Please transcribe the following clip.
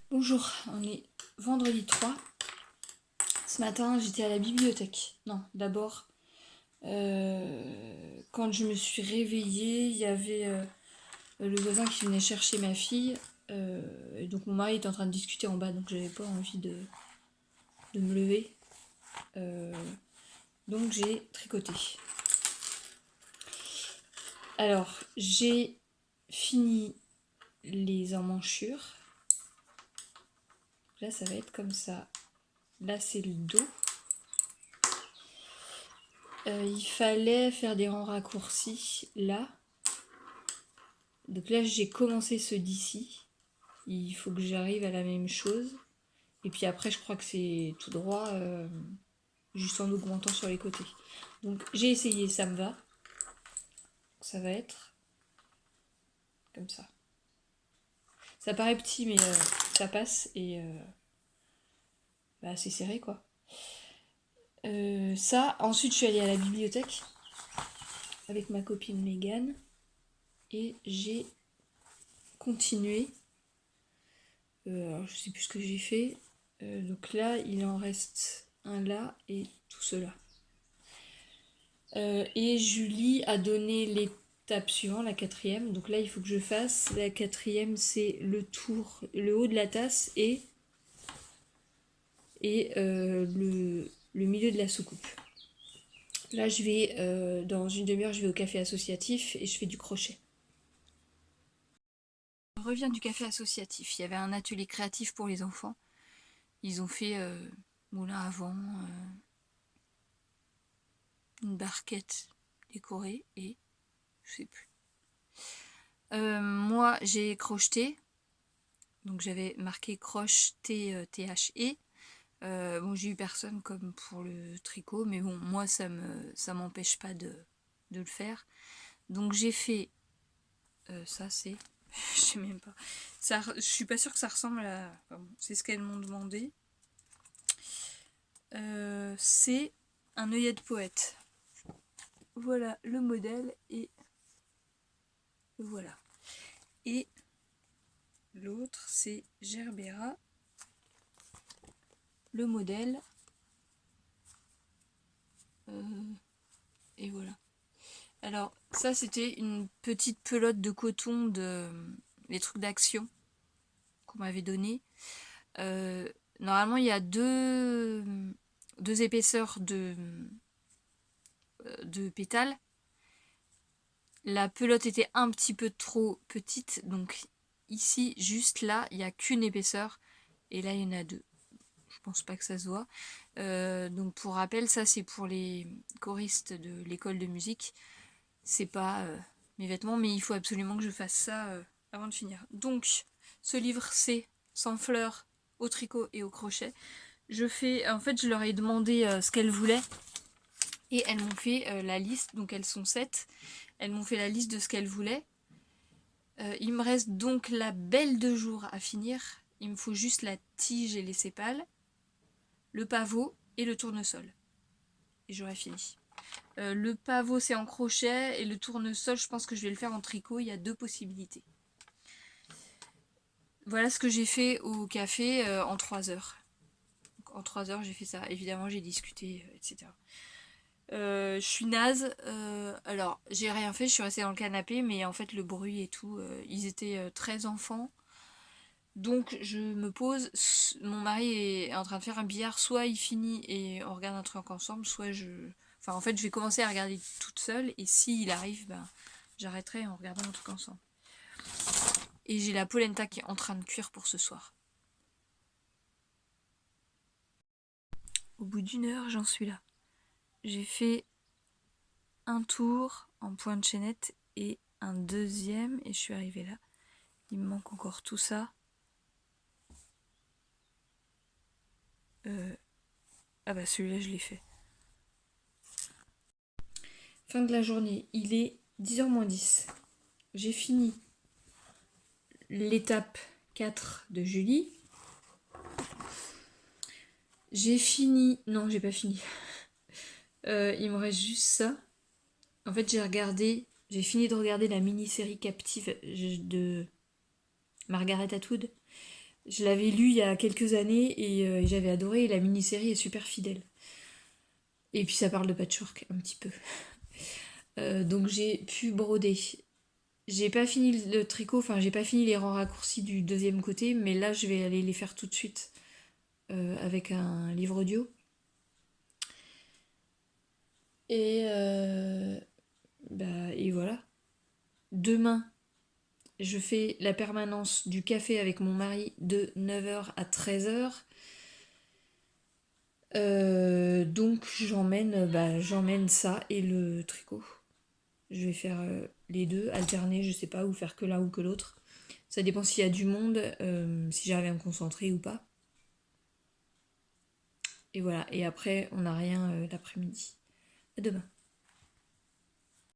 Bonjour, on est vendredi 3. Ce matin, j'étais à la bibliothèque. Non, d'abord, quand je me suis réveillée, il y avait le voisin qui venait chercher ma fille. Et donc mon mari était en train de discuter en bas, donc j'avais pas envie de me lever. Donc j'ai tricoté. Alors, j'ai fini les emmanchures. Là, ça va être comme ça. Là, c'est le dos. Il fallait faire des rangs raccourcis là. Donc là, j'ai commencé ceux d'ici. Il faut que j'arrive à la même chose. Et puis après, je crois que c'est tout droit, juste en augmentant sur les côtés. Donc j'ai essayé, ça me va. Ça va être comme ça. Ça paraît petit, mais ça passe et bah, c'est serré quoi. Ça, ensuite je suis allée à la bibliothèque avec ma copine Megan et j'ai continué. Alors, je sais plus ce que j'ai fait. Donc là, il en reste un là et tout cela. Et Julie a donné l'étape suivante, la quatrième. Donc là, il faut que je fasse. La quatrième, c'est le tour, le haut de la tasse et le milieu de la soucoupe. Là, je vais, dans une demi-heure, je vais au café associatif et je fais du crochet. Je reviens du café associatif. Il y avait un atelier créatif pour les enfants. Ils ont fait moulin à vent, une barquette décorée et je sais plus. Moi, j'ai crocheté. Donc j'avais marqué croche T-H-E. Bon, j'ai eu personne comme pour le tricot, mais bon, moi ça m'empêche pas de le faire. Donc j'ai fait ça, c'est je sais même pas. Ça, je suis pas sûre que ça ressemble à. Enfin, bon, c'est ce qu'elles m'ont demandé. C'est un œillet de poète. Voilà le modèle et voilà. Et l'autre c'est Gerbera. Le modèle. Et voilà. Alors, ça, c'était une petite pelote de coton de les trucs d'action qu'on m'avait donné. Normalement, il y a deux épaisseurs de pétales. La pelote était un petit peu trop petite, donc ici, juste là, il n'y a qu'une épaisseur, et là, il y en a deux. Je pense pas que ça se voit. Donc, pour rappel, ça, c'est pour les choristes de l'école de musique. C'est pas mes vêtements, mais il faut absolument que je fasse ça avant de finir. Donc, ce livre, c'est Sans fleurs, au tricot et au crochet. En fait, je leur ai demandé ce qu'elles voulaient et elles m'ont fait la liste. Donc, elles sont 7. Elles m'ont fait la liste de ce qu'elles voulaient. Il me reste donc la belle de jour à finir. Il me faut juste la tige et les sépales, le pavot et le tournesol. Et j'aurai fini. Le pavot c'est en crochet et le tournesol je pense que je vais le faire en tricot, il y a deux possibilités. Voilà ce que j'ai fait au café en 3 heures. Donc, en 3 heures j'ai fait ça, évidemment j'ai discuté, etc. Je suis naze, alors j'ai rien fait, je suis restée dans le canapé, mais en fait le bruit et tout, ils étaient 13 enfants. Donc je me pose, mon mari est en train de faire un billard, soit il finit et on regarde un truc ensemble, soit je... Enfin en fait je vais commencer à regarder toute seule et s'il arrive, ben, j'arrêterai en regardant un truc ensemble. Et j'ai la polenta qui est en train de cuire pour ce soir. Au bout d'une heure, j'en suis là. J'ai fait un tour en point de chaînette et un deuxième et je suis arrivée là. Il me manque encore tout ça. Ah bah celui-là je l'ai fait. Fin de la journée, il est 10h moins 10. J'ai fini l'étape 4 de Julie. J'ai fini... Non, j'ai pas fini. Il me reste juste ça. En fait, j'ai fini de regarder la mini-série Captive de Margaret Atwood. Je l'avais lu il y a quelques années et j'avais adoré et la mini-série est super fidèle. Et puis ça parle de patchwork un petit peu. Donc j'ai pu broder. J'ai pas fini le tricot, enfin j'ai pas fini les rangs raccourcis du deuxième côté, mais là je vais aller les faire tout de suite avec un livre audio. Et, et voilà. Demain, je fais la permanence du café avec mon mari de 9h à 13h. Donc j'emmène ça et le tricot. Je vais faire les deux, alterner, je sais pas, ou faire que l'un ou que l'autre. Ça dépend s'il y a du monde, si j'arrive à me concentrer ou pas. Et voilà, et après on n'a rien l'après-midi. À demain.